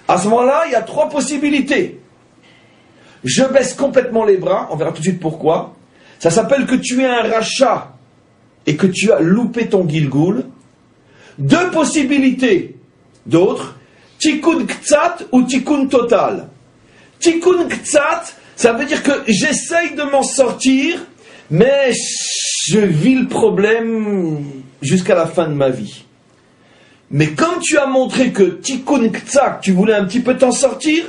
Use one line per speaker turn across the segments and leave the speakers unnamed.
À ce moment-là, il y a trois possibilités. Je baisse complètement les bras, on verra tout de suite pourquoi. Ça s'appelle que tu es un rachat et que tu as loupé ton Gilgoul. Deux possibilités d'autres, tikkun ktsat ou tikkun total. Tikkun ktsat, ça veut dire que j'essaye de m'en sortir, mais je vis le problème jusqu'à la fin de ma vie. Mais comme tu as montré que tikkun ktsat, tu voulais un petit peu t'en sortir,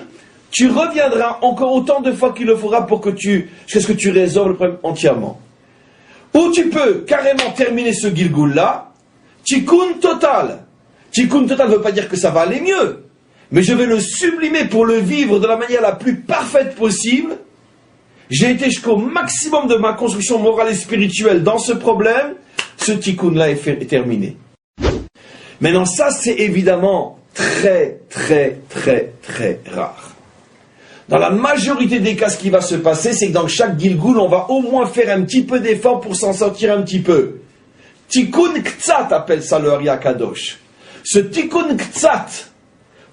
tu reviendras encore autant de fois qu'il le faudra pour que jusqu'à ce que tu résolves le problème entièrement. Ou tu peux carrément terminer ce Gilgoul-là, tikkun total. Tikkun total ne veut pas dire que ça va aller mieux, mais je vais le sublimer pour le vivre de la manière la plus parfaite possible. J'ai été jusqu'au maximum de ma construction morale et spirituelle dans ce problème, ce tikkun-là est terminé. Maintenant ça c'est évidemment très très très très rare. Dans la majorité des cas, ce qui va se passer, c'est que dans chaque Gilgoul, on va au moins faire un petit peu d'effort pour s'en sortir un petit peu. Tikkun ktsat appelle ça le Ari Akadosh. Ce tikkun ktsat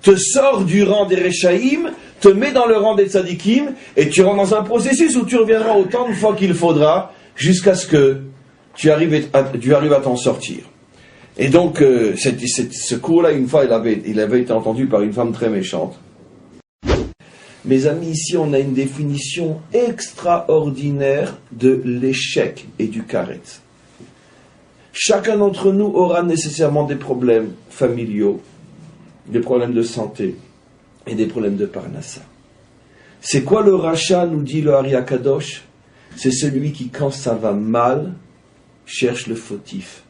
te sort du rang des Rechaïm, te met dans le rang des Tzadikim, et tu rentres dans un processus où tu reviendras autant de fois qu'il faudra, jusqu'à ce que tu arrives à t'en sortir. Et donc, ce cours-là, une fois, il avait été entendu par une femme très méchante. Mes amis, ici, on a une définition extraordinaire de l'échec et du karet. Chacun d'entre nous aura nécessairement des problèmes familiaux, des problèmes de santé et des problèmes de parnassa. C'est quoi le rachat, nous dit le Ari Akadosh? C'est celui qui, quand ça va mal, cherche le fautif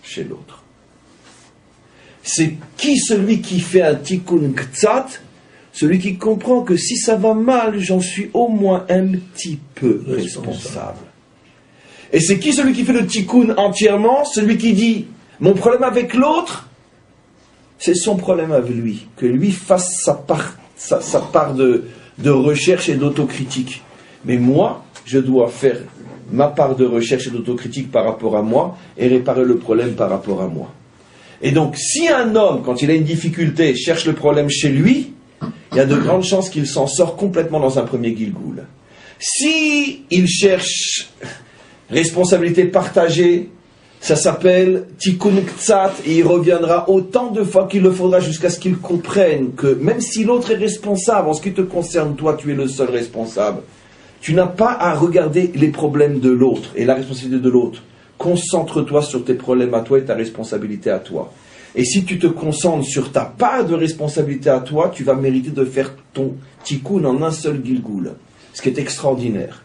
chez l'autre. C'est qui celui qui fait un tikkun ktsat? Celui qui comprend que si ça va mal, j'en suis au moins un petit peu responsable. Et c'est qui celui qui fait le tikkun entièrement? Celui qui dit, mon problème avec l'autre, c'est son problème avec lui. Que lui fasse sa part de recherche et d'autocritique. Mais moi, je dois faire ma part de recherche et d'autocritique par rapport à moi et réparer le problème par rapport à moi. Et donc, si un homme, quand il a une difficulté, cherche le problème chez lui, il y a de grandes chances qu'il s'en sort complètement dans un premier Gilgoul. Si il cherche responsabilité partagée, ça s'appelle tikkun ktsat, et il reviendra autant de fois qu'il le faudra jusqu'à ce qu'il comprenne que même si l'autre est responsable, en ce qui te concerne, toi, tu es le seul responsable. Tu n'as pas à regarder les problèmes de l'autre et la responsabilité de l'autre. Concentre-toi sur tes problèmes à toi et ta responsabilité à toi. Et si tu te concentres sur ta part de responsabilité à toi, tu vas mériter de faire ton tikkun en un seul Gilgoul, ce qui est extraordinaire.